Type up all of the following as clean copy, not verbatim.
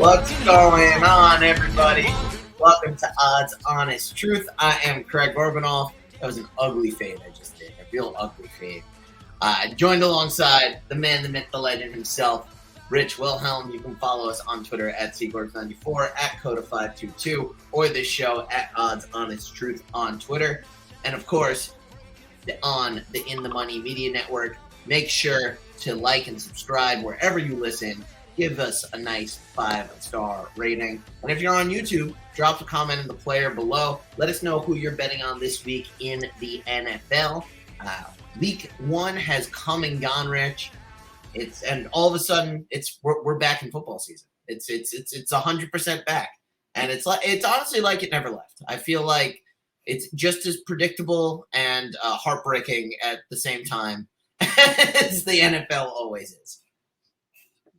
What's going on, everybody? Welcome to Odds Honest Truth. I am Craig Orbanoff. That was an ugly fade I just did, a real ugly fade. Joined alongside the man, the myth, the legend himself, Rich Wilhelm. You can follow us on Twitter at Seagorgs94, at Coda522, or this show at Odds Honest Truth on Twitter. And of course, on the In the Money Media Network. Make sure to like and subscribe wherever you listen. Give us a nice 5-star rating. And if you're on YouTube, drop a comment in the player below. Let us know who you're betting on this week in the NFL. Week 1 has come and gone, Rich. And all of a sudden we're back in football season. It's 100% back, and it's honestly like it never left. I feel like it's just as predictable and heartbreaking at the same time as the NFL always is.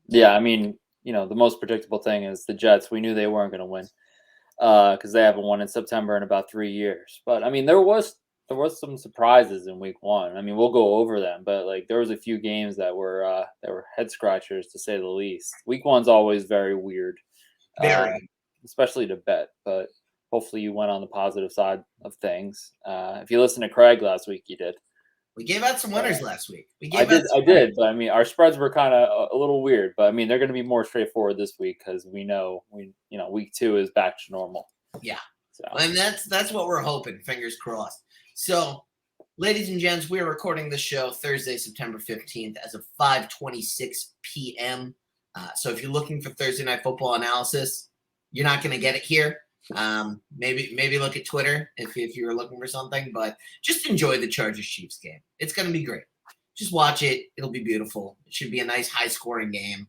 Yeah, I mean, the most predictable thing is the Jets. We knew they weren't going to win because they haven't won in September in about 3 years. But I mean, there was some surprises in Week 1. I mean, we'll go over them, but there was a few games that were head scratchers to say the least. Week 1's always very weird, especially to bet. But hopefully, you went on the positive side of things. If you listened to Craig last week, you did. We gave out some winners last week. I did, but I mean, our spreads were kind of a little weird. But I mean, they're going to be more straightforward this week because we know Week 2 is back to normal. Yeah, so. And that's what we're hoping. Fingers crossed. So, ladies and gents, we are recording this show Thursday, September 15th, as of 5:26 p.m. So, if you're looking for Thursday Night Football analysis, you're not going to get it here. Maybe look at Twitter if you were looking for something, but just enjoy the Chargers-Chiefs game. It's going to be great. Just watch it. It'll be beautiful. It should be a nice high-scoring game.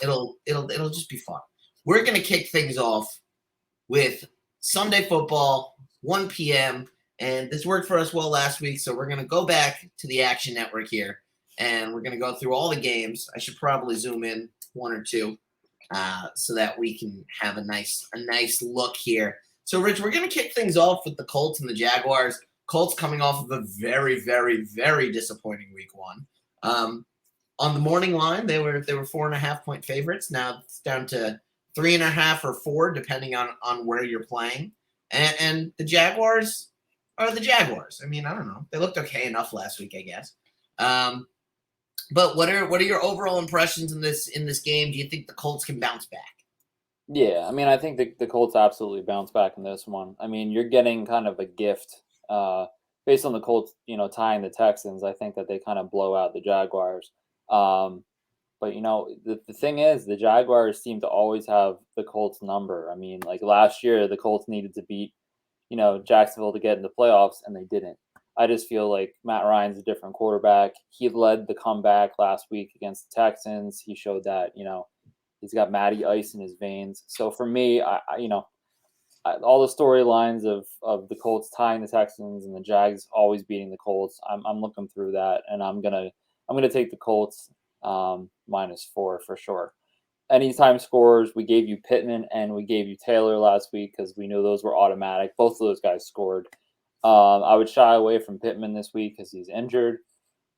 It'll just be fun. We're going to kick things off with Sunday football, 1 p.m., and this worked for us well last week, so we're going to go back to the Action Network here, and we're going to go through all the games. I should probably zoom in one or two. So that we can have a nice look here. So, Rich, we're going to kick things off with the Colts and the Jaguars. Colts coming off of a very, very, very disappointing Week 1. On the morning line, they were 4.5-point favorites. Now it's down to 3.5 or 4, depending on where you're playing. And the Jaguars are the Jaguars. I mean, I don't know. They looked okay enough last week, I guess. But what are your overall impressions in this game? Do you think the Colts can bounce back? Yeah, I mean, I think the Colts absolutely bounce back in this one. I mean, you're getting kind of a gift based on the Colts, tying the Texans. I think that they kind of blow out the Jaguars. But the thing is, the Jaguars seem to always have the Colts number. I mean, last year, the Colts needed to beat, Jacksonville to get in the playoffs, and they didn't. I just feel like Matt Ryan's a different quarterback. He led the comeback last week against the Texans. He showed that, he's got Matty Ice in his veins. So for me, all the storylines of the Colts tying the Texans and the Jags always beating the Colts, I'm looking through that, and I'm gonna take the Colts -4 for sure. Anytime scores, we gave you Pittman and we gave you Taylor last week because we knew those were automatic. Both of those guys scored. I would shy away from Pittman this week because he's injured.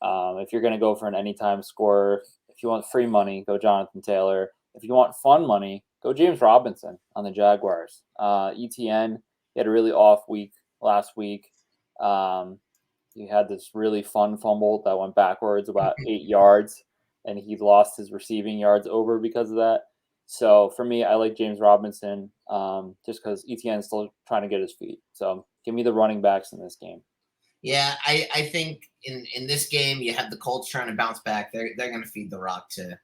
If you're going to go for an anytime scorer, if you want free money, go Jonathan Taylor. If you want fun money, go James Robinson on the Jaguars. ETN, he had a really off week last week. He had this really fun fumble that went backwards about 8 yards, and he lost his receiving yards over because of that. So for me, I like James Robinson just because ETN is still trying to get his feet. So give me the running backs in this game. Yeah, I think in this game you have the Colts trying to bounce back. They're going to feed the rock to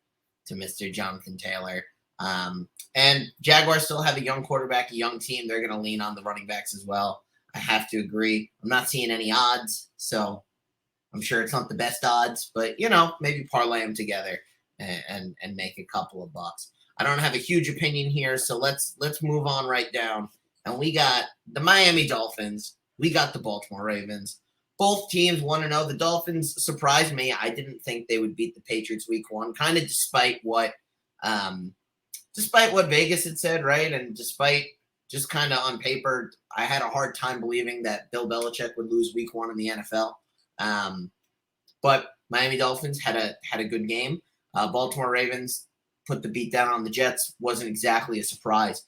Mr. Jonathan Taylor. And Jaguars still have a young quarterback, a young team. They're going to lean on the running backs as well. I have to agree. I'm not seeing any odds, so I'm sure it's not the best odds, but maybe parlay them together and make a couple of bucks. I don't have a huge opinion here, so let's move on right down. And we got the Miami Dolphins. We got the Baltimore Ravens. Both teams want to know. The Dolphins surprised me. I didn't think they would beat the Patriots Week 1, kind of despite what Vegas had said, right? And despite just kind of on paper, I had a hard time believing that Bill Belichick would lose Week 1 in the NFL. But Miami Dolphins had a good game. Baltimore Ravens, put the beat down on the Jets wasn't exactly a surprise.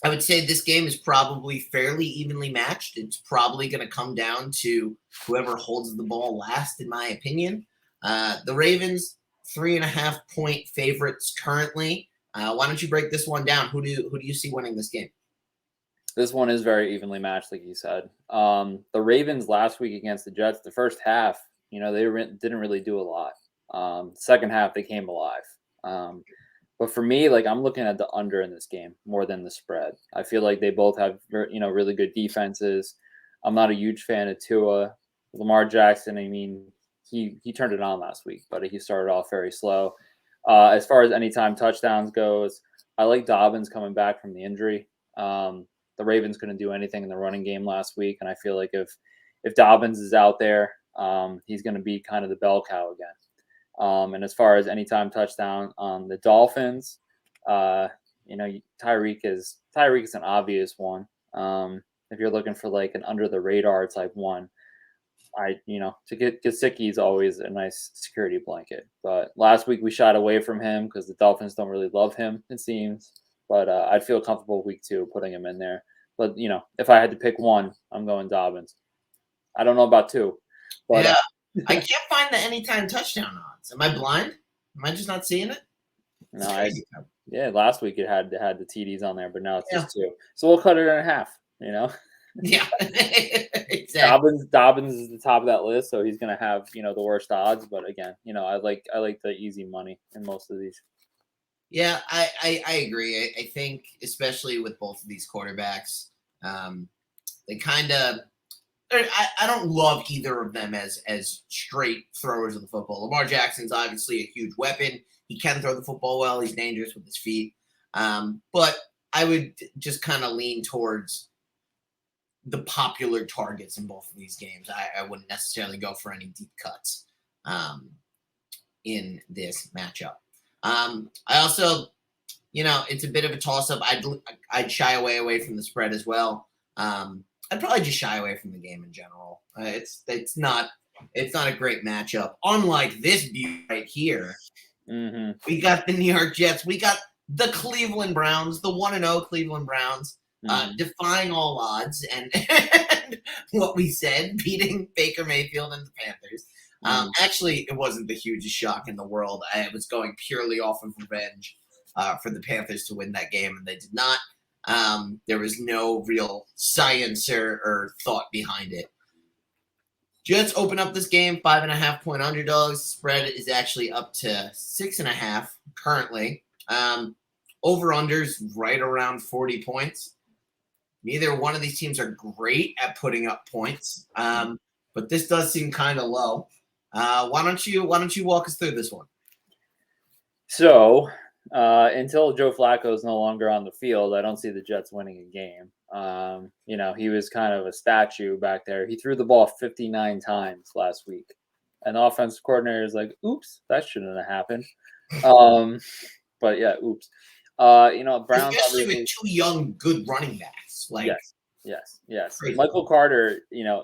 I would say this game is probably fairly evenly matched. It's probably going to come down to whoever holds the ball last, in my opinion. The Ravens, 3.5-point favorites currently. Why don't you break this one down? Who do you see winning this game? This one is very evenly matched, like you said. The Ravens last week against the Jets, the first half, they didn't really do a lot. Second half, they came alive. But for me, I'm looking at the under in this game more than the spread. I feel like they both have, really good defenses. I'm not a huge fan of Tua. Lamar Jackson, he turned it on last week, but he started off very slow. As far as anytime touchdowns goes, I like Dobbins coming back from the injury. The Ravens couldn't do anything in the running game last week, and I feel like if Dobbins is out there, he's going to be kind of the bell cow again. And as far as anytime touchdown on the Dolphins, Tyreek is an obvious one. If you're looking for an under the radar type one, to get Gesicki is always a nice security blanket. But last week we shied away from him because the Dolphins don't really love him, it seems. But I'd feel comfortable week 2 putting him in there. But if I had to pick one, I'm going Dobbins. I don't know about 2, but yeah. I can't find the anytime touchdown odds. Am I blind? Am I just not seeing it? No, last week it had the TDs on there, but now it's just 2. So we'll cut it in half. Yeah, exactly. Dobbins is the top of that list, so he's gonna have the worst odds. But again, I like the easy money in most of these. Yeah, I agree. I think especially with both of these quarterbacks, they kind of. I don't love either of them as straight throwers of the football. Lamar Jackson's obviously a huge weapon. He can throw the football well. He's dangerous with his feet. But I would just kind of lean towards the popular targets in both of these games. I wouldn't necessarily go for any deep cuts in this matchup. I also, it's a bit of a toss-up. I'd shy away from the spread as well. I'd probably just shy away from the game in general. It's not a great matchup. Unlike this view right here, we got the New York Jets. We got the Cleveland Browns, the 1-0 Cleveland Browns, defying all odds and what we said, beating Baker Mayfield and the Panthers. Actually, it wasn't the hugest shock in the world. I was going purely off of revenge for the Panthers to win that game, and they did not. There was no real science or thought behind it. Jets open up this game 5.5-point underdogs. Spread is actually up to 6.5 currently. Over-unders right around 40 points. Neither one of these teams are great at putting up points, but this does seem kind of low. Why don't you walk us through this one? So. Until Joe Flacco is no longer on the field, I don't see the Jets winning a game. He was kind of a statue back there. He threw the ball 59 times last week. And the offensive coordinator is like, oops, that shouldn't have happened. But yeah, oops. Browns especially with 2 young, good running backs. Yes. Crazy. Michael Carter,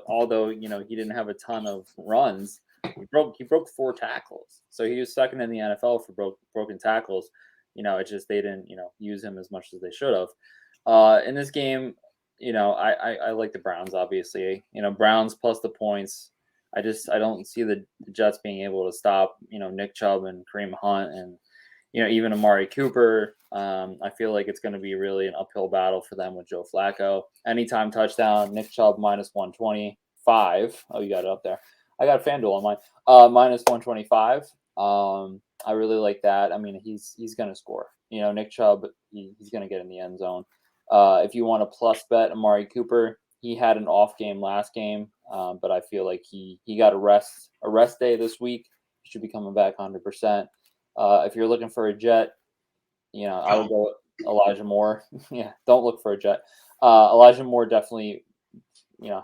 although he didn't have a ton of runs, he broke 4 tackles. So he was second in the NFL for broken tackles. It's just they didn't, use him as much as they should have. In this game, I like the Browns, obviously. Browns plus the points. I don't see the Jets being able to stop, Nick Chubb and Kareem Hunt and, even Amari Cooper. I feel like it's going to be really an uphill battle for them with Joe Flacco. Anytime touchdown, Nick Chubb minus 125. Oh, you got it up there. I got FanDuel on mine. Minus 125. I really like that. He's going to score. Nick Chubb, he's going to get in the end zone. If you want to plus bet Amari Cooper, he had an off game last game, but I feel like he got a rest day this week. He should be coming back 100%. If you're looking for a Jet, I would go with Elijah Moore. Yeah, don't look for a Jet. Elijah Moore definitely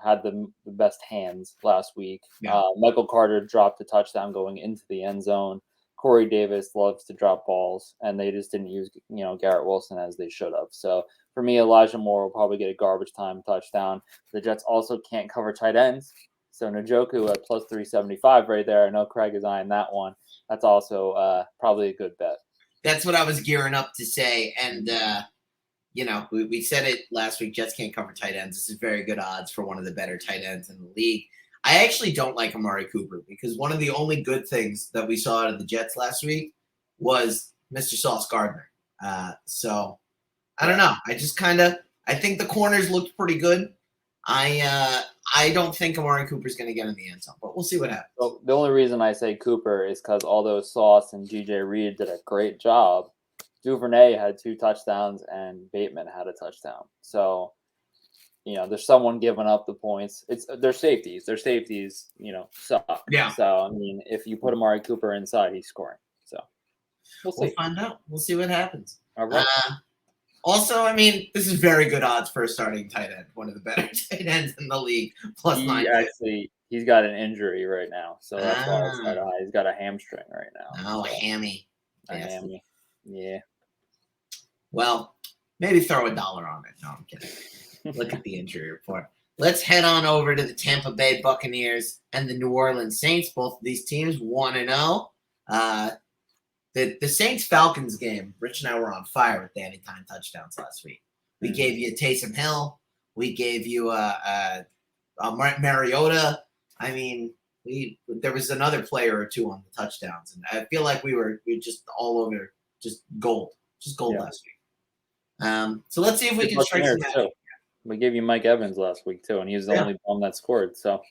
had the best hands last week. Yeah. Michael Carter dropped a touchdown going into the end zone. Corey Davis loves to drop balls, and they just didn't use, Garrett Wilson as they should have. So for me, Elijah Moore will probably get a garbage time touchdown. The Jets also can't cover tight ends. So Njoku at plus 375 right there. I know Craig is eyeing that one. That's also probably a good bet. That's what I was gearing up to say. And, we said it last week. Jets can't cover tight ends. This is very good odds for one of the better tight ends in the league. I actually don't like Amari Cooper because one of the only good things that we saw out of the Jets last week was Mr. Sauce Gardner. So I don't know. I think the corners looked pretty good. I don't think Amari Cooper's going to get in the end zone, but we'll see what happens. So the only reason I say Cooper is because although Sauce and G.J. Reed did a great job, Duvernay had 2 touchdowns and Bateman had a touchdown. So, there's someone giving up the points. They're safeties. Their safeties, suck. Yeah. So, if you put Amari Cooper inside, he's scoring. So we'll find out. We'll see what happens. All right. Also, this is very good odds for a starting tight end, one of the better tight ends in the league, plus 9. He's got an injury right now, so that's why it's quite high. He's got a hamstring right now. Oh, a hammy. A hammy. Yeah. Well, maybe throw $1 on it. No, I'm kidding. Look at the injury report. Let's head on over to the Tampa Bay Buccaneers and the New Orleans Saints. Both of these teams 1-0. The Saints-Falcons game, Rich and I were on fire with the anytime touchdowns last week. We gave you Taysom Hill. We gave you Mariota. There was another player or two on the touchdowns, and I feel like we were just all over, just gold last week. So let's see if we can strike some magic. We gave you Mike Evans last week too, and he was the only bum that scored. So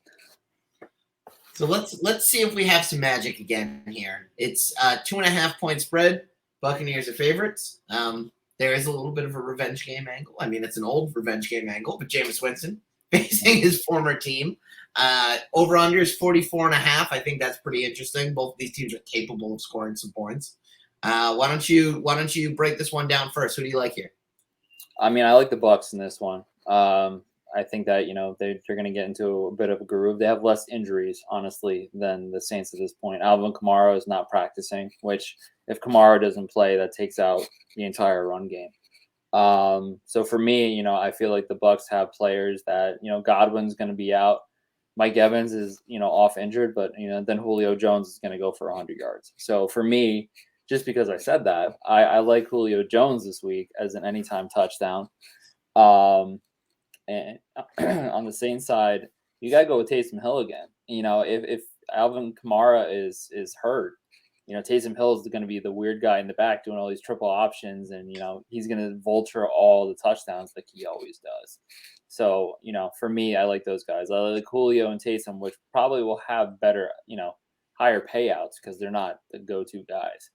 let's see if we have some magic again here. It's 2.5 point spread. Buccaneers are favorites. There is a little bit of a revenge game angle. It's an old revenge game angle, but Jameis Winston facing his former team. Over under is 44.5. I think that's pretty interesting. Both of these teams are capable of scoring some points. Why don't you break this one down first? Who do you like here? I like the Bucs in this one. I think that they're going to get into a bit of a groove. They have less injuries, honestly, than the Saints at this point. Alvin Kamara is not practicing, which if Kamara doesn't play, that takes out the entire run game. So for me, I feel like the Bucs have players that Godwin's going to be out. Mike Evans is off injured, but then Julio Jones is going to go for 100 yards. So for me, just because I said that, I like Julio Jones this week as an anytime touchdown. And on the Saints side, you got to go with Taysom Hill again. If Alvin Kamara is hurt, Taysom Hill is going to be the weird guy in the back doing all these triple options, and he's going to vulture all the touchdowns like he always does. So for me, I like those guys. I like Julio and Taysom, which probably will have better, higher payouts because they're not the go-to guys.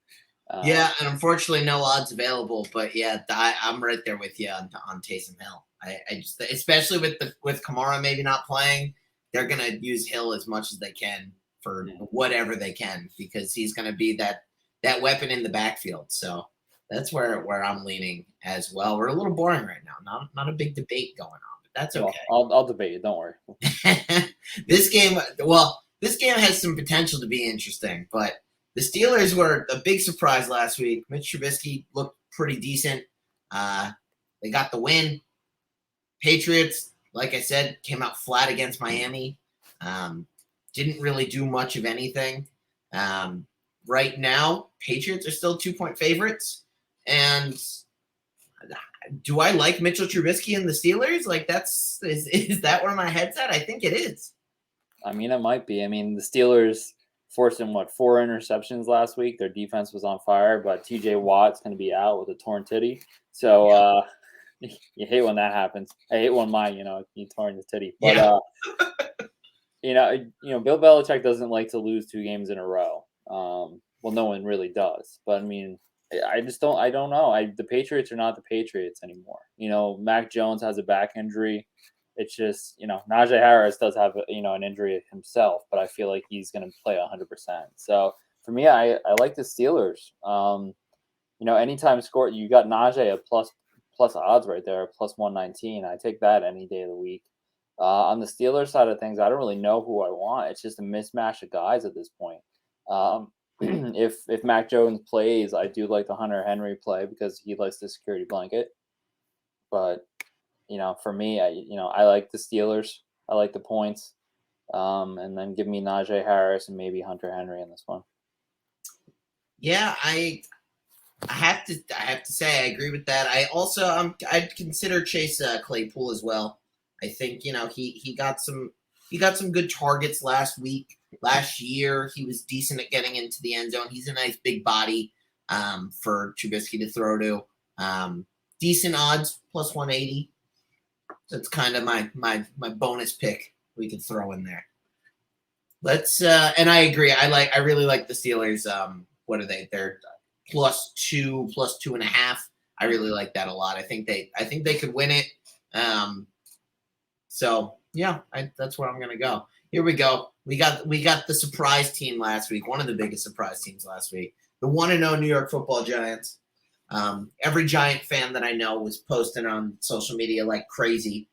And unfortunately, no odds available. But I'm right there with you on Taysom Hill. I just, especially with Kamara maybe not playing, they're gonna use Hill as much as they can for whatever they can because he's gonna be that weapon in the backfield. So that's where I'm leaning as well. We're a little boring right now. Not a big debate going on, but that's okay. Well, I'll debate you. Don't worry. This game has some potential to be interesting, but the Steelers were a big surprise last week. Mitch Trubisky looked pretty decent. They got the win. Patriots, like I said, came out flat against Miami. Didn't really do much of anything. Right now, Patriots are still 2-point favorites. And do I like Mitchell Trubisky and the Steelers? Is that where my head's at? I think it is. It might be. The Steelers forced in 4 interceptions last week. Their defense was on fire, but TJ Watt's going to be out with a torn titty. So you hate when that happens. I hate when you torn the titty. But Bill Belichick doesn't like to lose 2 games in a row. Well, no one really does. But I don't know. The Patriots are not the Patriots anymore. Mac Jones has a back injury. It's just, Najee Harris does have, an injury himself, but I feel like he's going to play 100%. So for me, I like the Steelers. Anytime score, you got Najee at plus odds right there, plus 119. I take that any day of the week. On the Steelers side of things, I don't really know who I want. It's just a mismatch of guys at this point. If Mac Jones plays, I do like the Hunter Henry play because he likes the security blanket. But for me, I like the Steelers. I like the points. And then give me Najee Harris and maybe Hunter Henry in this one. Yeah, I have to say I agree with that. I also I'd consider Chase Claypool as well. I think he got some good targets last week. Last year he was decent at getting into the end zone. He's a nice big body for Trubisky to throw to. Decent odds plus 180. That's kind of my bonus pick we could throw in there. Let's and I agree. I really like the Steelers. What are they? They're +2, +2.5. I really like that a lot. I think they could win it. So yeah, that's where I'm gonna go. Here we go. We got the surprise team last week. One of the biggest surprise teams last week. The 1-0 New York Football Giants. Every Giant fan that I know was posting on social media like crazy.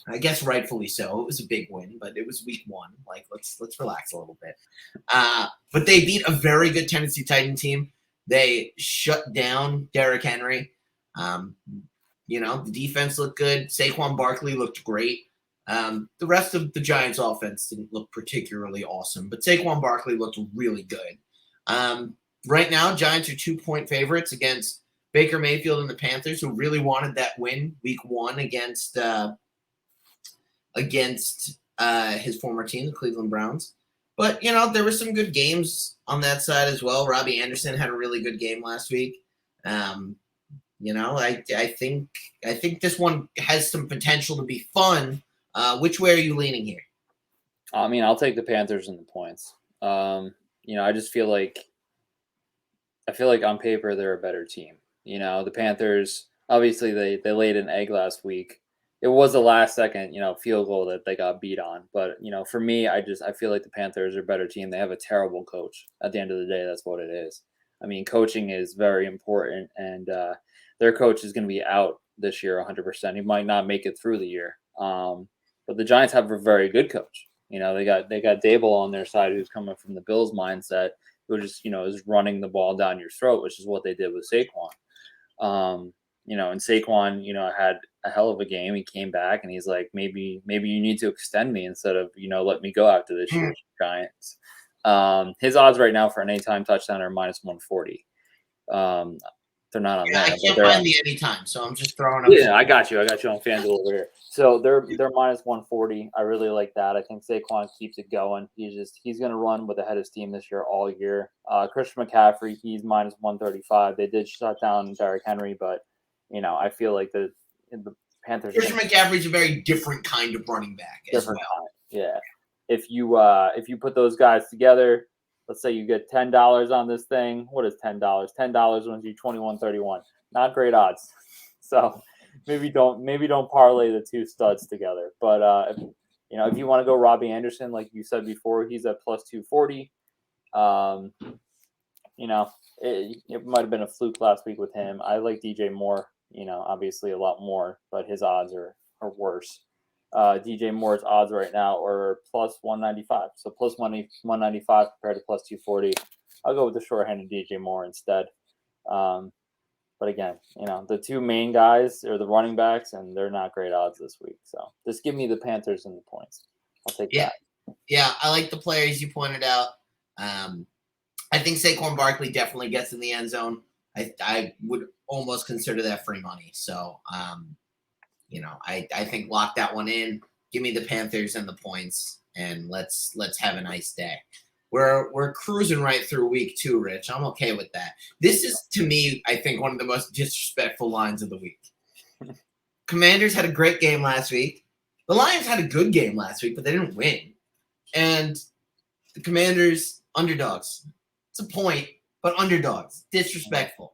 I guess rightfully so. It was a big win, but it was week 1. Like let's relax a little bit. But they beat a very good Tennessee Titan team. They shut down Derrick Henry. The defense looked good. Saquon Barkley looked great. The rest of the Giants offense didn't look particularly awesome, but Saquon Barkley looked really good. Right now, Giants are 2-point favorites against Baker Mayfield and the Panthers, who really wanted that win week 1 against his former team, the Cleveland Browns. But, there were some good games on that side as well. Robbie Anderson had a really good game last week. I think this one has some potential to be fun. Which way are you leaning here? I mean, I'll take the Panthers and the points. I just feel like on paper they're a better team. The Panthers, obviously they laid an egg last week. It was a last second, field goal that they got beat on. But, for me, I feel like the Panthers are a better team. They have a terrible coach. At the end of the day, that's what it is. I mean, coaching is very important, and their coach is going to be out this year 100%. He might not make it through the year. But the Giants have a very good coach. They got Dable on their side, who's coming from the Bills mindset, who just, is running the ball down your throat, which is what they did with Saquon. And Saquon, had a hell of a game. He came back and he's like, maybe you need to extend me instead of, let me go after this year's Giants. His odds right now for an anytime touchdown are -140. They're not on there. I can't find the anytime, so I'm just throwing up. Yeah, I got you on FanDuel over here. So they're -140. I really like that. I think Saquon keeps it going. He's going to run with the head of steam this year all year. Christian McCaffrey, he's -135. They did shut down Derrick Henry, but I feel like the Panthers. Christian McCaffrey's a very different kind of running back as well. Yeah. If you put those guys together, let's say you get $10 on this thing. What is $10? $10 wins you 21-31. Not great odds. So maybe don't parlay the two studs together. But if you want to go Robbie Anderson, like you said before, he's at +240. It might have been a fluke last week with him. I like DJ Moore, obviously a lot more, but his odds are worse. DJ Moore's odds right now are +195. So +195 compared to +240. I'll go with the short-handed DJ Moore instead. But again, the two main guys are the running backs, and they're not great odds this week. So just give me the Panthers and the points. I'll take that. Yeah, I like the players you pointed out. I think Saquon Barkley definitely gets in the end zone. I would almost consider that free money. So, I think lock that one in. Give me the Panthers and the points, and let's have a nice day. We're cruising right through week 2, Rich. I'm okay with that. This is, to me, I think one of the most disrespectful lines of the week. Commanders had a great game last week. The Lions had a good game last week, but they didn't win. And the Commanders, underdogs. It's a point, but underdogs. Disrespectful.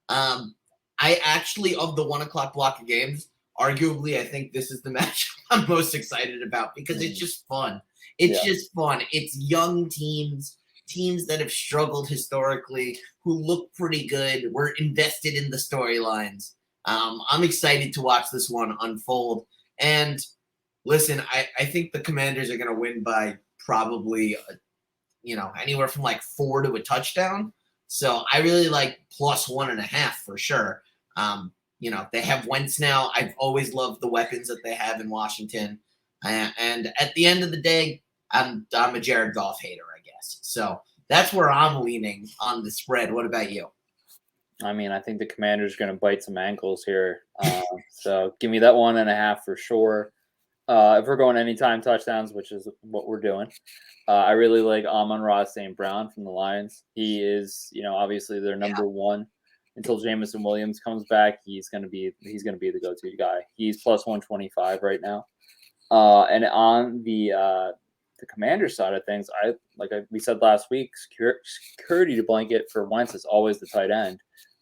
I actually, of the 1:00 block of games, arguably, I think this is the match I'm most excited about because it's just fun. It's just fun. It's young teams that have struggled historically, who look pretty good. We're invested in the storylines. I'm excited to watch this one unfold. And listen, I think the Commanders are going to win by probably, anywhere from like 4 to a touchdown. So I really like +1.5 for sure. They have Wentz now. I've always loved the weapons that they have in Washington. And at the end of the day, I'm a Jared Goff hater, I guess. So that's where I'm leaning on the spread. What about you? I mean, I think the Commanders are going to bite some ankles here. So give me that 1.5 for sure. If we're going anytime touchdowns, which is what we're doing, I really like Amon-Ra St. Brown from the Lions. He is, obviously their number one until Jamison Williams comes back. He's gonna be the go-to guy. He's plus 125 right now. And on the Commander side of things, we said last week, security blanket for Wentz is always the tight end,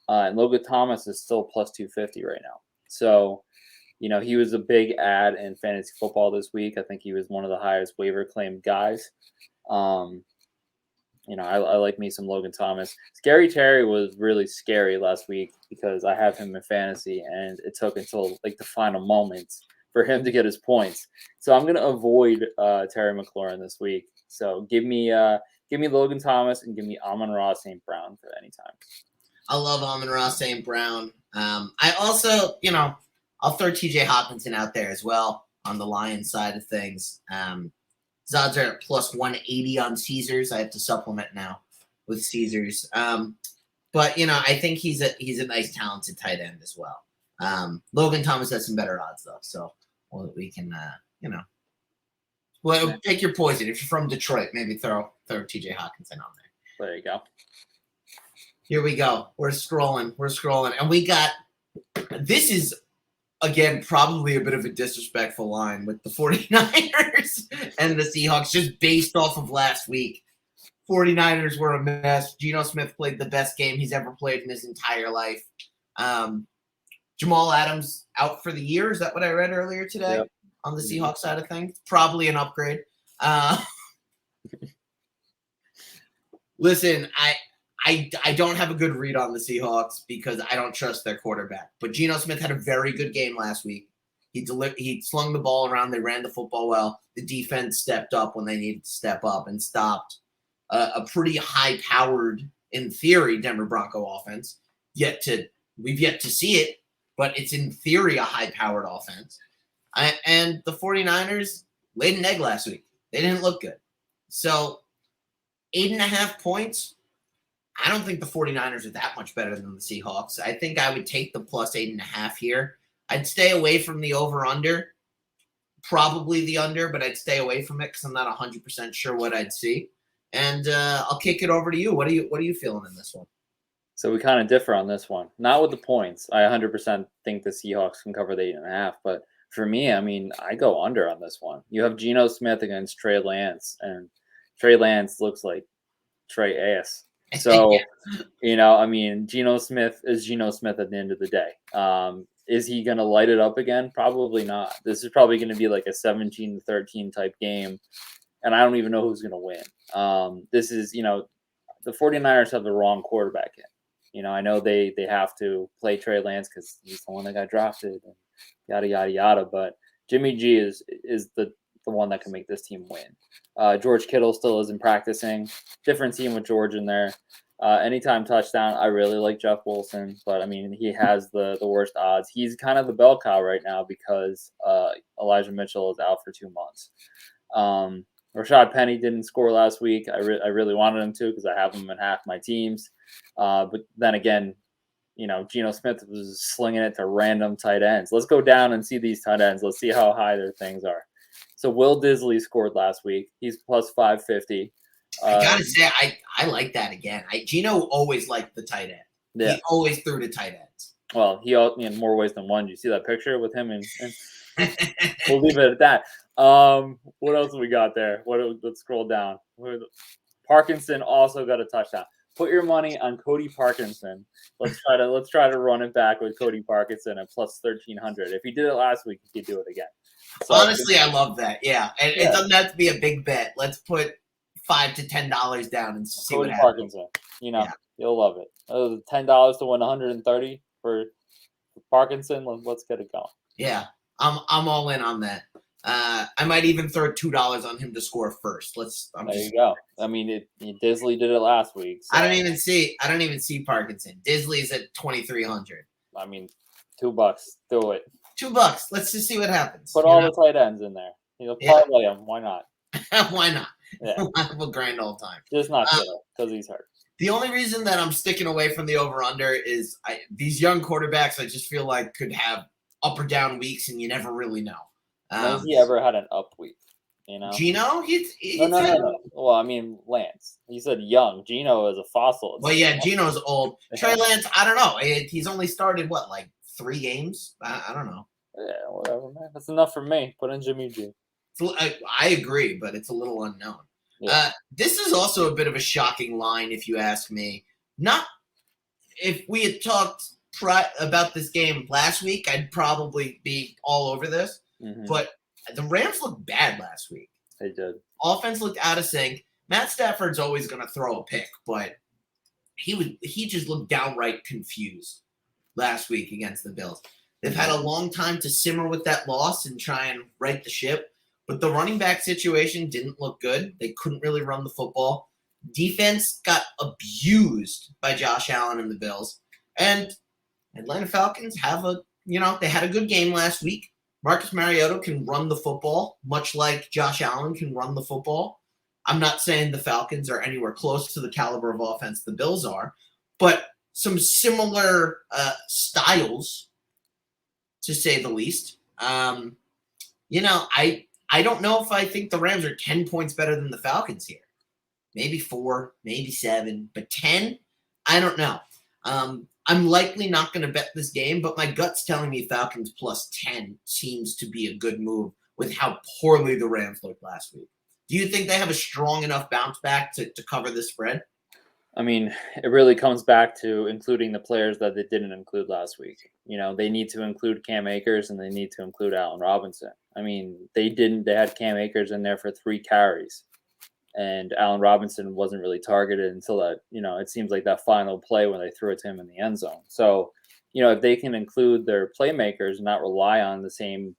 and Logan Thomas is still plus 250 right now. So, he was a big ad in fantasy football this week. I think he was one of the highest waiver claimed guys. I like me some Logan Thomas. Scary Terry was really scary last week because I have him in fantasy, and it took until like the final moments for him to get his points. So I'm going to avoid Terry McLaurin this week. So give me Logan Thomas and give me Amon-Ra St. Brown for any time. I love Amon-Ra St. Brown. I also, I'll throw TJ Hawkinson out there as well on the Lions side of things. His odds are at plus 180 on Caesars. I have to supplement now with Caesars. But I think he's a nice talented tight end as well. Logan Thomas has some better odds though, so we can take your poison. If you're from Detroit, maybe throw TJ Hawkinson on there. There you go. Here we go. We're scrolling, and we got this is. Again, probably a bit of a disrespectful line with the 49ers and the Seahawks just based off of last week. 49ers were a mess. Geno Smith played the best game he's ever played in his entire life. Jamal Adams out for the year. Is that what I read earlier today on the Seahawks side of things? Probably an upgrade. Listen, I don't have a good read on the Seahawks because I don't trust their quarterback. But Geno Smith had a very good game last week. He slung the ball around. They ran the football well. The defense stepped up when they needed to step up and stopped a pretty high-powered, in theory, Denver Bronco offense. We've yet to see it, but it's in theory a high-powered offense. And the 49ers laid an egg last week. They didn't look good. So 8.5 points. I don't think the 49ers are that much better than the Seahawks. I think I would take the plus 8.5 here. I'd stay away from the over-under. Probably the under, but I'd stay away from it because I'm not 100% sure what I'd see. And I'll kick it over to you. What are you feeling in this one? So we kind of differ on this one. Not with the points. I 100% think the Seahawks can cover the 8.5. But for me, I mean, I go under on this one. You have Geno Smith against Trey Lance, and Trey Lance looks like Trey ass. So, Geno Smith is Geno Smith at the end of the day. Is he going to light it up again? Probably not. This is probably going to be like a 17-13 type game, and I don't even know who's going to win. This is, the 49ers have the wrong quarterback in. I know they have to play Trey Lance because he's the one that got drafted and yada, yada, yada, but Jimmy G is the one that can make this team win. George Kittle still isn't practicing. Different team with George in there. Anytime touchdown, I really like Jeff Wilson, but I mean, he has the worst odds. He's kind of the bell cow right now because Elijah Mitchell is out for 2 months. Rashad Penny didn't score last week. I really wanted him to because I have him in half my teams. But then again, Geno Smith was slinging it to random tight ends. Let's go down and see these tight ends. Let's see how high their things are. So Will Disley scored last week. He's plus 550. I gotta say, I like that again. Geno always liked the tight end. Yeah. He always threw to tight ends. Well, he in more ways than one. Do you see that picture with him? And we'll leave it at that. What else have we got there? Let's scroll down. Parkinson also got a touchdown. Put your money on Cody Parkinson. Let's try to run it back with Cody Parkinson at plus 1,300. If he did it last week, he could do it again. So, honestly, I love that. Yeah, and it doesn't have to be a big bet. Let's put $5 to $10 down and see Cody what happens. Parkinson, you'll love it. $10 to win 130 for Parkinson. Let's get it going. Yeah, I'm all in on that. I might even throw $2 on him to score first. There you go. I mean, Disley did it last week. So. I don't even see Parkinson. Disley's at 2,300. I mean, $2. Do it. $2. Let's just see what happens. Put all the tight ends in there. Parlay them. Why not? Why not? Yeah. We'll have a grand old time. Just not Kittle because he's hurt. The only reason that I'm sticking away from the over-under is these young quarterbacks I just feel like could have up or down weeks, and you never really know. Has he ever had an up week? You know? Gino, No. Well, I mean, Lance. You said young. Gino is a fossil. Well, yeah, Gino's old. Trey Lance, I don't know. He's only started, like 3 games? I don't know. Yeah, whatever, man. That's enough for me. Put in Jimmy G. I agree, but it's a little unknown. Yeah. This is also a bit of a shocking line, if you ask me. Not if we had talked about this game last week, I'd probably be all over this. Mm-hmm. But the Rams looked bad last week. They did. Offense looked out of sync. Matt Stafford's always going to throw a pick, but he just looked downright confused last week against the Bills. They've had a long time to simmer with that loss and try and right the ship. But the running back situation didn't look good. They couldn't really run the football. Defense got abused by Josh Allen and the Bills. And Atlanta Falcons they had a good game last week. Marcus Mariota can run the football, much like Josh Allen can run the football. I'm not saying the Falcons are anywhere close to the caliber of offense the Bills are, but some similar styles, to say the least. I don't know if I think the Rams are 10 points better than the Falcons here. Maybe 4, maybe 7, but 10? I don't know. I'm likely not going to bet this game, but my gut's telling me Falcons plus 10 seems to be a good move with how poorly the Rams looked last week. Do you think they have a strong enough bounce back to cover the spread? I mean, it really comes back to including the players that they didn't include last week. They need to include Cam Akers and they need to include Allen Robinson. I mean, they didn't. They had Cam Akers in there for 3 carries. And Allen Robinson wasn't really targeted until that, it seems like that final play when they threw it to him in the end zone. So, if they can include their playmakers and not rely on the same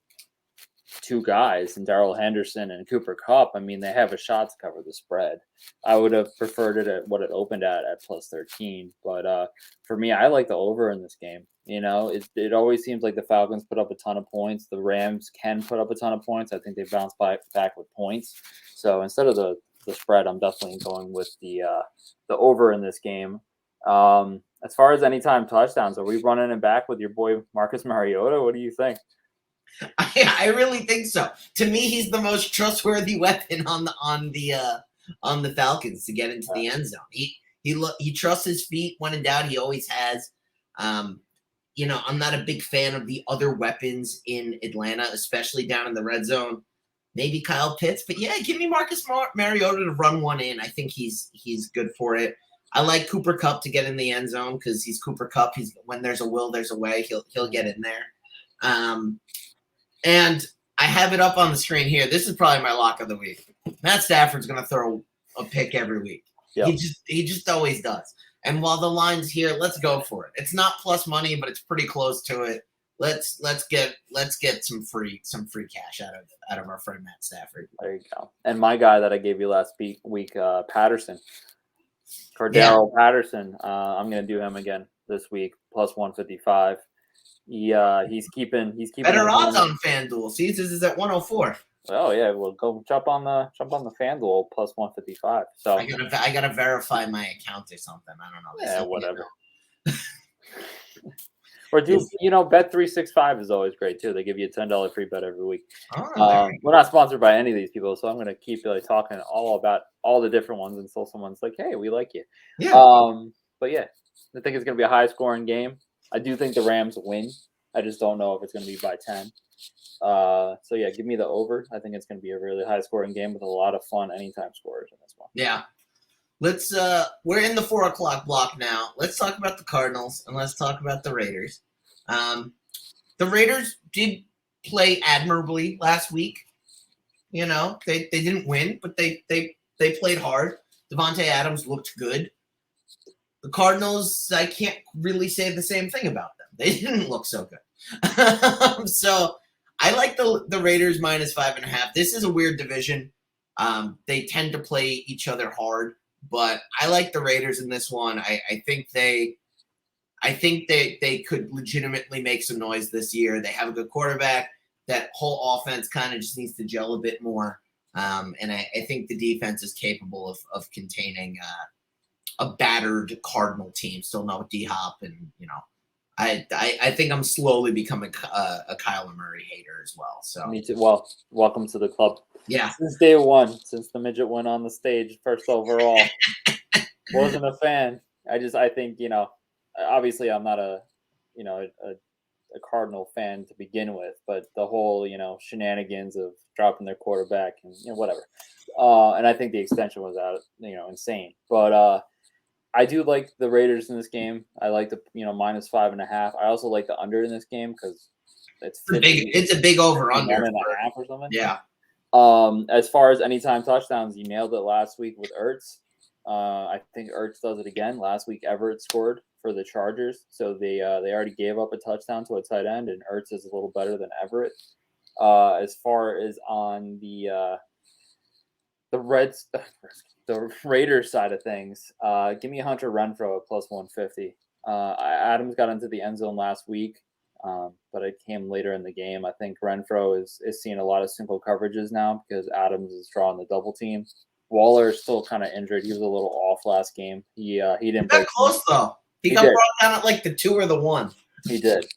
2 guys, and Darrell Henderson and Cooper Kupp, I mean, they have a shot to cover the spread. I would have preferred it at what it opened at plus 13. But for me, I like the over in this game. It always seems like the Falcons put up a ton of points. The Rams can put up a ton of points. I think they bounce back with points. So instead of the spread, I'm definitely going with the over in this game. As far as anytime touchdowns, are we running it back with your boy Marcus Mariota? What do you think? I really think so. To me, he's the most trustworthy weapon on the Falcons to get into the end zone. He trusts his feet when in doubt. He always has. I'm not a big fan of the other weapons in Atlanta, especially down in the red zone. Maybe Kyle Pitts, but yeah, give me Marcus Mariota to run one in. I think he's good for it. I like Cooper Kupp to get in the end zone because he's Cooper Kupp. When there's a will, there's a way. He'll get in there. And I have it up on the screen here. This is probably my lock of the week. Matt Stafford's going to throw a pick every week. Yep. He just always does. And while the line's here, let's go for it. It's not plus money, but it's pretty close to it. Let's get some free cash out of our friend Matt Stafford. There you go. And my guy that I gave you last week, Patterson, Cordero Patterson. I'm going to do him again this week, plus 155. He's keeping better odds on FanDuel. Caesars is at 104. Oh yeah, well go jump on the FanDuel plus 155. So I gotta verify my account or something. I don't know. Yeah, whatever. Or Bet365 is always great too. They give you a $10 free bet every week. We're not sponsored by any of these people, so I'm gonna keep talking all about all the different ones until someone's like, "Hey, we like you." Yeah. But yeah, I think it's gonna be a high scoring game. I do think the Rams win. I just don't know if it's going to be by 10. So yeah, give me the over. I think it's going to be a really high scoring game with a lot of fun anytime scorers in this one. Yeah. Let's we're in the 4:00 block now. Let's talk about the Cardinals and let's talk about the Raiders. The Raiders did play admirably last week. They didn't win, but they played hard. Devontae Adams looked good. The Cardinals, I can't really say the same thing about them. They didn't look so good. So I like the Raiders minus 5.5. This is a weird division. They tend to play each other hard, but I like the Raiders in this one. I think they could legitimately make some noise this year. They have a good quarterback. That whole offense kind of just needs to gel a bit more. And I think the defense is capable of containing a battered Cardinal team, still no D-Hop, and I think I'm slowly becoming a Kyler Murray hater as well. So Me too. Well, welcome to the club. yeah, Since day one, since the midget went on the stage first overall, wasn't a fan. I think obviously I'm not a Cardinal fan to begin with, but the whole shenanigans of dropping their quarterback and whatever, and I think the extension was out insane. But I do like the Raiders in this game. I like the -5.5. I also like the under in this game because it's 50, it's a big over under 1.5 or something. Yeah. As far as anytime touchdowns, you nailed it last week with Ertz. I think Ertz does it again. Last week, Everett scored for the Chargers, so they already gave up a touchdown to a tight end, and Ertz is a little better than Everett. As far as on the Raiders side of things, give me Hunter Renfrow at +150. Adams got into the end zone last week, but it came later in the game. I think Renfrow is seeing a lot of single coverages now because Adams is drawing the double team. Waller is still kind of injured. He was a little off last game. He didn't got close though. He got brought down at like the 2 or the 1. He did.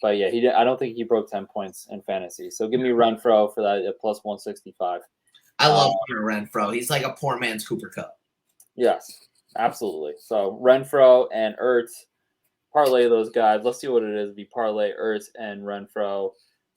But yeah, he did. I don't think he broke 10 points in fantasy. So give me Renfrow for that at +165. I love Hunter Renfrow. He's like a poor man's Cooper Kupp. Yes, absolutely. So Renfrow and Ertz, parlay those guys. Let's see what it is. Be parlay Ertz and Renfrow.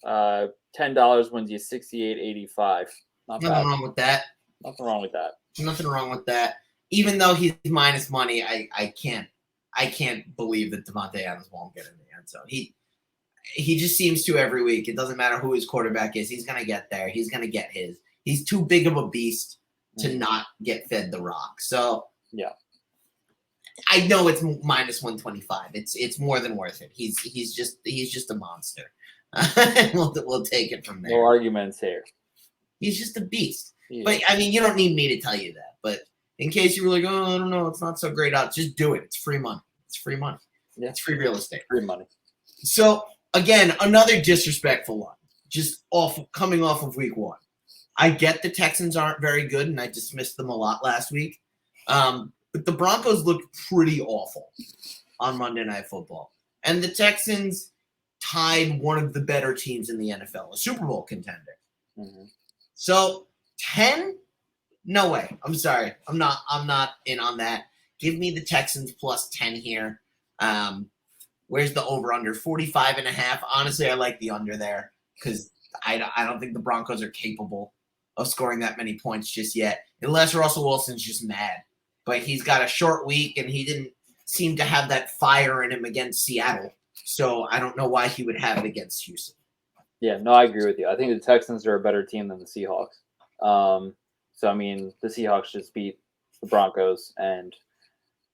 $10 wins you $68.85. Nothing wrong with that. Nothing wrong with that. Nothing wrong with that. Even though he's minus money, I can't believe that Devontae Adams won't get in the end zone. He just seems to every week. It doesn't matter who his quarterback is. He's going to get there. He's going to get his. He's too big of a beast to not get fed the rock. So yeah, I know it's -125. It's more than worth it. He's just a monster. We'll take it from there. No arguments here. He's just a beast. Yeah. But I mean, you don't need me to tell you that. But in case you were like, oh, I don't know, it's not so great out, just do it. It's free money. It's free money. Yeah. It's free real estate. Free money. So again, another disrespectful one. Just coming off of week 1. I get the Texans aren't very good, and I dismissed them a lot last week. But the Broncos looked pretty awful on Monday Night Football. And the Texans tied one of the better teams in the NFL, a Super Bowl contender. Mm-hmm. So 10? No way. I'm sorry. I'm not in on that. Give me the Texans +10 here. Where's the over-under? 45.5. Honestly, I like the under there because I don't think the Broncos are capable of scoring that many points just yet, unless Russell Wilson's just mad. But he's got a short week, and he didn't seem to have that fire in him against Seattle. So I don't know why he would have it against Houston. Yeah, no, I agree with you. I think the Texans are a better team than the Seahawks. So, I mean, the Seahawks just beat the Broncos. And,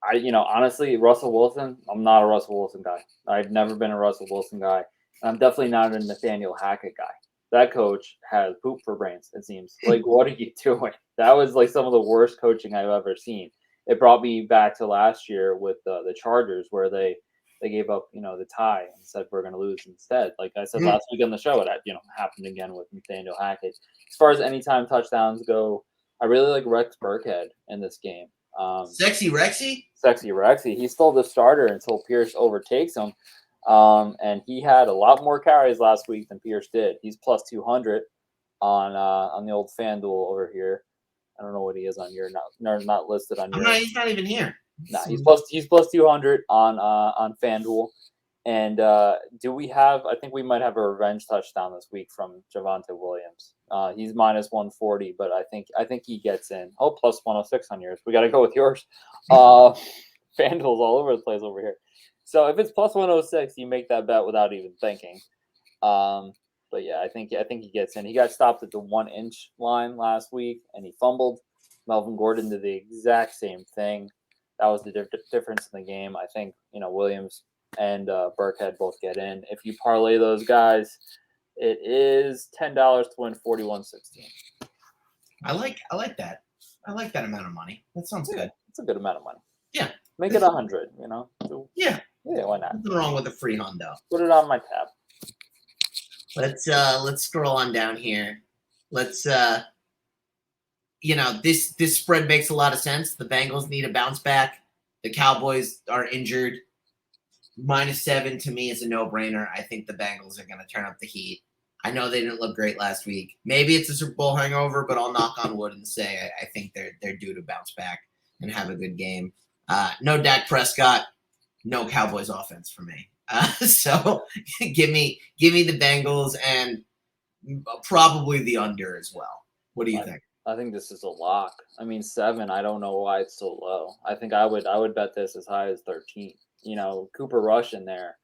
honestly, Russell Wilson, I'm not a Russell Wilson guy. I've never been a Russell Wilson guy. I'm definitely not a Nathaniel Hackett guy. That coach has poop for brains, it seems. Like, what are you doing? That was, like, some of the worst coaching I've ever seen. It brought me back to last year with the Chargers where they gave up, the tie and said we're going to lose instead. Like I said last week on the show, it happened again with Nathaniel Hackett. As far as anytime touchdowns go, I really like Rex Burkhead in this game. Sexy Rexy? Sexy Rexy. He's still the starter until Pierce overtakes him. And he had a lot more carries last week than Pierce did. He's +200 on the old FanDuel over here. I don't know what he is on your not listed on your. He's not even here. No, he's +200 on FanDuel. And do we have? I think we might have a revenge touchdown this week from Javonte Williams. He's -140, but I think he gets in. Oh, +106 on yours. We got to go with yours. FanDuel's all over the place over here. So if it's +106, you make that bet without even thinking. But yeah, I think he gets in. He got stopped at the 1-inch line last week, and he fumbled. Melvin Gordon did the exact same thing. That was the difference in the game. I think Williams and Burkhead both get in. If you parlay those guys, it is $10 to win 41-16. I like that. I like that amount of money. That sounds good. It's a good amount of money. Yeah. Make it 100. Yeah. Yeah. Why not? Nothing wrong with a free hundo. Put it on my tab. Let's scroll on down here. Let's this spread makes a lot of sense. The Bengals need a bounce back. The Cowboys are injured. -7 to me is a no-brainer. I think the Bengals are going to turn up the heat. I know they didn't look great last week. Maybe it's a Super Bowl hangover, but I'll knock on wood and say I think they're due to bounce back and have a good game. No Dak Prescott, no Cowboys offense for me. So give me the Bengals and probably the under as well. What do you think? I think this is a lock. I mean, 7. I don't know why it's so low. I think I would bet this as high as 13. Cooper Rush in there.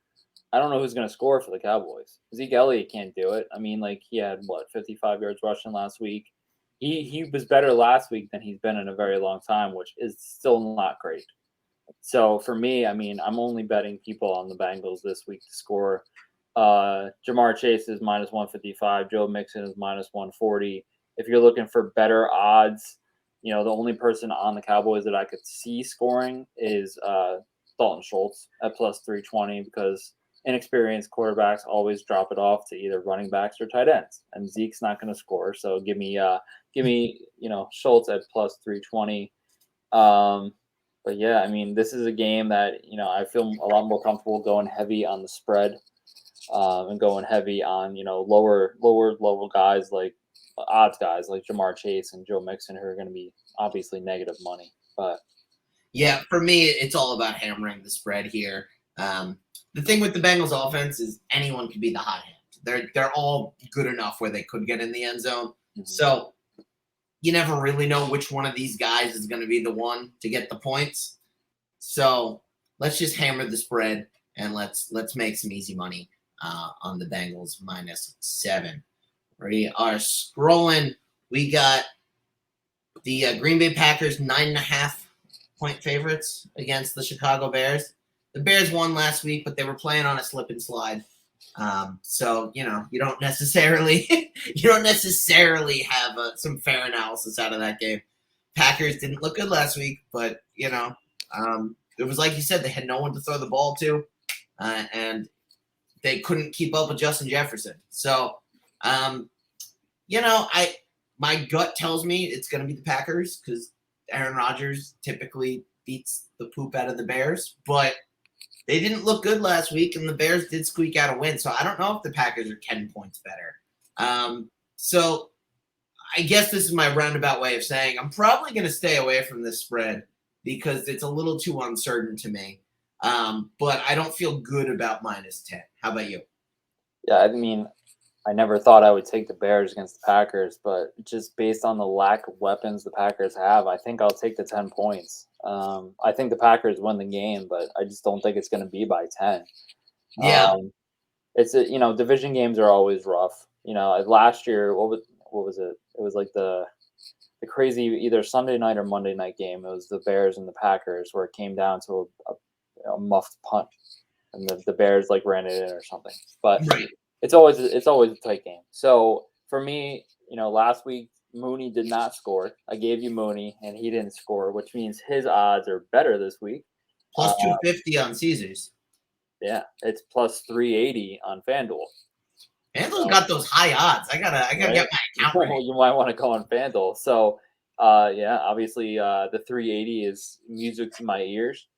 I don't know who's going to score for the Cowboys. Zeke Elliott can't do it. I mean, he had 55 yards rushing last week. He was better last week than he's been in a very long time, which is still not great. So for me, I mean, I'm only betting people on the Bengals this week to score. Jamar Chase is -155. Joe Mixon is -140. If you're looking for better odds, the only person on the Cowboys that I could see scoring is Dalton Schultz at +320 because inexperienced quarterbacks always drop it off to either running backs or tight ends, and Zeke's not going to score. So give me Schultz at +320. But yeah, I mean, this is a game that I feel a lot more comfortable going heavy on the spread, and going heavy on lower guys like odds guys like Jamar Chase and Joe Mixon, who are going to be obviously negative money. But yeah, for me, it's all about hammering the spread here. The thing with the Bengals offense is anyone could be the hot hand. They're all good enough where they could get in the end zone. Mm-hmm. So you never really know which one of these guys is going to be the one to get the points. So let's just hammer the spread and let's make some easy money on the Bengals -7. We are scrolling. We got the Green Bay Packers 9.5-point favorites against the Chicago Bears. The Bears won last week, but they were playing on a slip and slide. So you don't necessarily have some fair analysis out of that game. Packers didn't look good last week, but it was like you said, they had no one to throw the ball to, and they couldn't keep up with Justin Jefferson. So, my gut tells me it's going to be the Packers because Aaron Rodgers typically beats the poop out of the Bears, but they didn't look good last week, and the Bears did squeak out a win. So I don't know if the Packers are 10 points better. So I guess this is my roundabout way of saying I'm probably going to stay away from this spread because it's a little too uncertain to me. But I don't feel good about -10. How about you? Yeah, I mean, I never thought I would take the Bears against the Packers, but just based on the lack of weapons the Packers have, I think I'll take the 10 points. I think the Packers win the game, but I just don't think it's going to be by 10. Yeah. It's division games are always rough. Last year, what was it? It was like the crazy either Sunday night or Monday night game. It was the Bears and the Packers where it came down to a muffed punt, and the Bears ran it in or something. But right. It's always a tight game. So for me, last week Mooney did not score. I gave you Mooney, and he didn't score, which means his odds are better this week. +250 on Caesars. Yeah, it's +380 on FanDuel. FanDuel's got those high odds. I gotta get my account ready. You might want to go on FanDuel. So, obviously the 380 is music to my ears.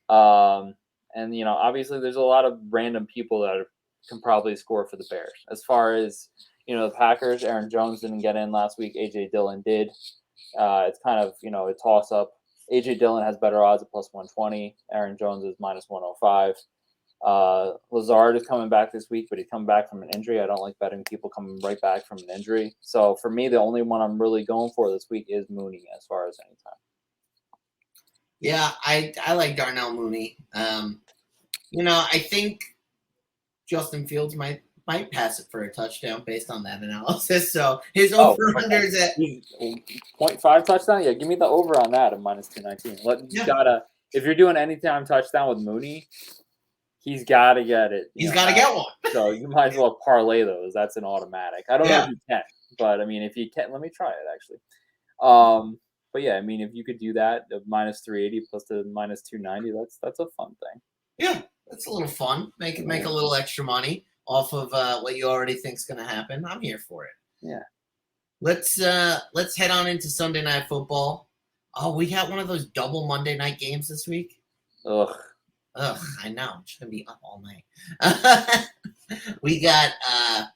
And obviously there's a lot of random people that can probably score for the Bears. As far as the Packers, Aaron Jones didn't get in last week. AJ Dillon did. It's kind of a toss up. AJ Dillon has better odds at +120. Aaron Jones is -105. Lazard is coming back this week, but he's coming back from an injury. I don't like betting people coming right back from an injury. So for me, the only one I'm really going for this week is Mooney as far as any time. Yeah, I like Darnell Mooney. I think Justin Fields might pass it for a touchdown based on that analysis. So his over-unders at 0.5 touchdown. Yeah, give me the over on that at -219. If you're doing anytime touchdown with Mooney, he's got to get it. He's got to get one. So you might as well parlay those. That's an automatic. I don't know if you can, but I mean, if you can, let me try it actually. But yeah, I mean, if you could do that, the -380 plus the -290, that's a fun thing. Yeah, that's a little fun. Make a little extra money off of what you already think is going to happen. I'm here for it. Yeah. let's head on into Sunday Night Football. Oh, we got one of those double Monday night games this week. Ugh. I know. I'm just gonna be up all night. we got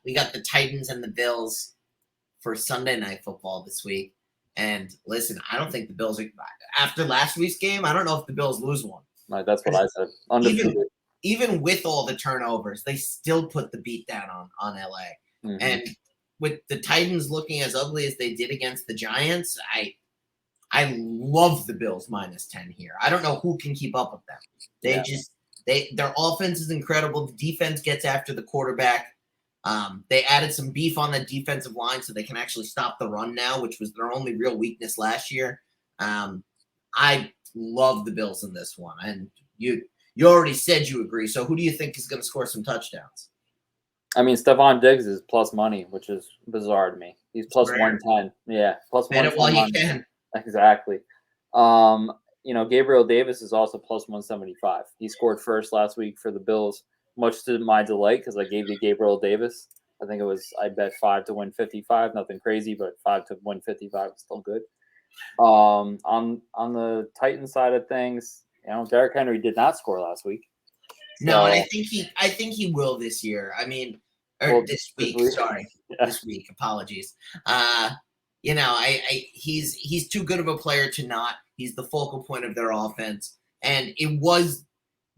the Titans and the Bills for Sunday Night Football this week. And listen, I don't think the Bills are after last week's game. I don't know if the Bills lose one. Right, that's what I said. Undefeated. Even with all the turnovers, they still put the beat down on LA. Mm-hmm. And with the Titans looking as ugly as they did against the Giants, I love the Bills -10 here. I don't know who can keep up with them. Their offense is incredible. The defense gets after the quarterback. They added some beef on the defensive line so they can actually stop the run now, which was their only real weakness last year. I love the Bills in this one. And you already said you agree. So who do you think is going to score some touchdowns? I mean, Stephon Diggs is plus money, which is bizarre to me. He's plus 110. Yeah, plus 110. Bet it while you can. Exactly. Gabriel Davis is also plus 175. He scored first last week for the Bills, much to my delight because I gave you Gabriel Davis. I think I bet 5 to win 55. Nothing crazy, but 5 to win 55 is still good. On the Titans side of things, Derrick Henry did not score last week. No, and I think he will this year. I mean, this week. Sorry, yeah. This week. Apologies. He's too good of a player to not. He's the focal point of their offense, and it was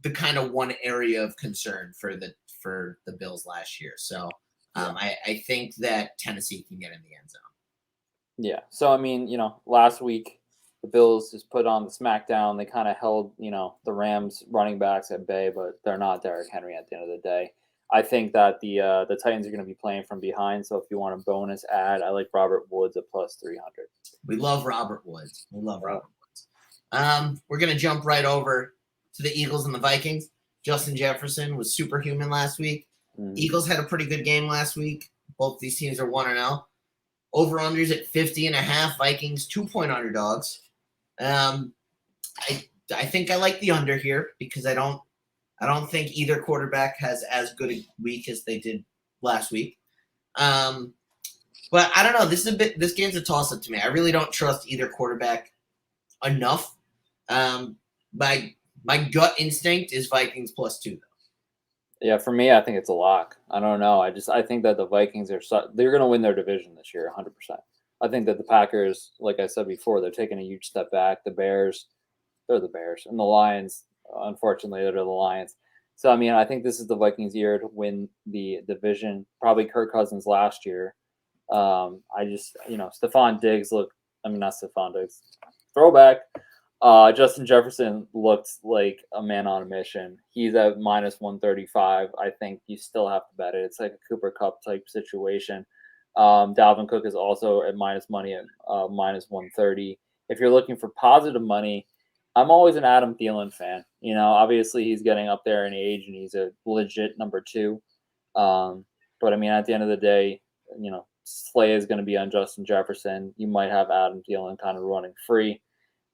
the kind of one area of concern for the Bills last year. So I think that Tennessee can get in the end zone. Yeah. So I mean, last week the Bills just put on the smackdown. They kind of held, the Rams running backs at bay, but they're not Derrick Henry at the end of the day. I think that the Titans are going to be playing from behind. So if you want a bonus ad, I like Robert Woods at plus 300. We love Robert Woods. We're going to jump right over to the Eagles and the Vikings. Justin Jefferson was superhuman last week. Eagles had a pretty good game last week. Both these teams are 1-0. Over-unders at 50.5. Vikings 2-point underdogs. I think I like the under here because I don't think either quarterback has as good a week as they did last week. But I don't know. This game's a toss-up to me. I really don't trust either quarterback enough. My gut instinct is Vikings +2 though. Yeah, for me, I think it's a lock. I don't know. I think that the Vikings they're going to win their division this year, 100%. I think that the Packers, like I said before, they're taking a huge step back. The Bears, they're the Bears, and the Lions, unfortunately, they're the Lions. So I mean, I think this is the Vikings' year to win the division. Probably Kirk Cousins last year. Stephon Diggs not Stephon Diggs. Throwback. Justin Jefferson looked like a man on a mission. He's at minus 135. I think you still have to bet it. It's like a Cooper Kupp type situation. Dalvin Cook is also at minus money at minus 130. If you're looking for positive money, I'm always an Adam Thielen fan. Obviously he's getting up there in age and he's a legit number 2. But I mean, at the end of the day, Slay is going to be on Justin Jefferson. You might have Adam Thielen kind of running free.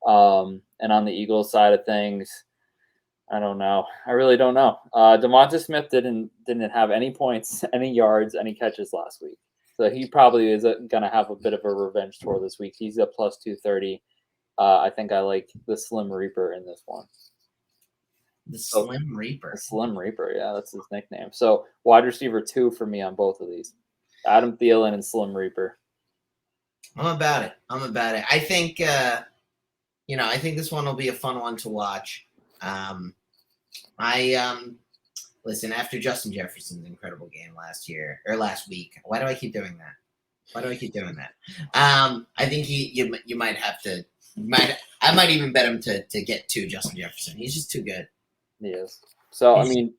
And on the Eagles side of things, I don't know. I really don't know. DeMonta Smith didn't have any points, any yards, any catches last week. So he probably is going to have a bit of a revenge tour this week. He's at plus 230. I think I like the Slim Reaper in this one. The Slim Reaper. The Slim Reaper, yeah, that's his nickname. So wide receiver 2 for me on both of these. Adam Thielen and Slim Reaper. I'm about it. I think I think this one will be a fun one to watch. Listen, after Justin Jefferson's incredible game last week. Why do I keep doing that? I think you might have to. I might even bet him to get to Justin Jefferson. He's just too good. He is. So I mean,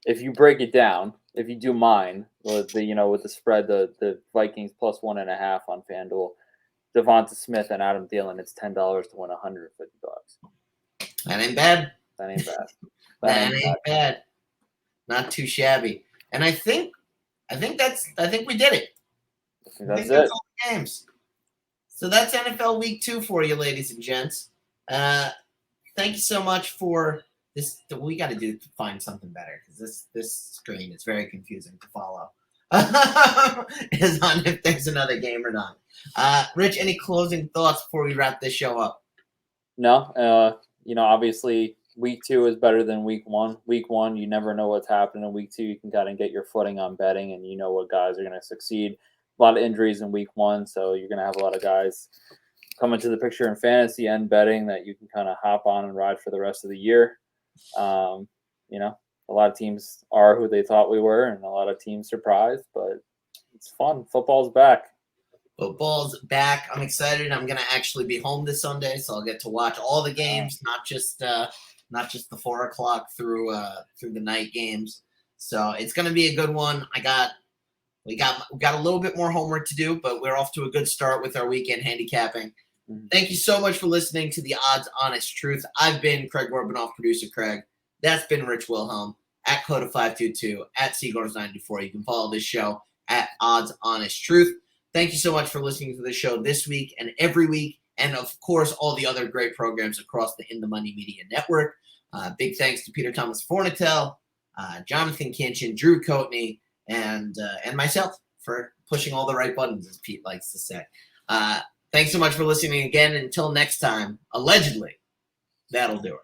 if you break it down, if you do mine with the spread, the Vikings plus 1.5 on FanDuel, Devonta Smith and Adam Thielen, it's $10 to win $150. That ain't bad. That ain't bad. Not too shabby. And I think we did it. I think that's all the games. So that's NFL Week 2 for you, ladies and gents. Thank you so much for this. We got to find something better because this screen is very confusing to follow. is on if there's another game or not. Rich, any closing thoughts before we wrap this show up? No, obviously week 2 is better than week 1. Week 1, you never know what's happening. In week 2, you can kind of get your footing on betting, and you know what guys are going to succeed. A lot of injuries in week 1, so you're going to have a lot of guys come into the picture in fantasy and betting that you can kind of hop on and ride for the rest of the year. A lot of teams are who they thought we were, and a lot of teams surprised, but it's fun. Football's back. Football's back. I'm excited. I'm gonna actually be home this Sunday, so I'll get to watch all the games, not just the 4 o'clock through the night games. So it's gonna be a good one. We got a little bit more homework to do, but we're off to a good start with our weekend handicapping. Mm-hmm. Thank you so much for listening to the Odds Honest Truth. I've been Craig Orbanoff, producer Craig. That's been Rich Wilhelm at Coda522 at Seagars94. You can follow this show at Odds Honest Truth. Thank you so much for listening to the show this week and every week, and of course all the other great programs across the In the Money Media Network. Big thanks to Peter Thomas Fornatel, Jonathan Kinchin, Drew Coatney, and myself for pushing all the right buttons, as Pete likes to say. Thanks so much for listening again. Until next time, allegedly, that'll do it.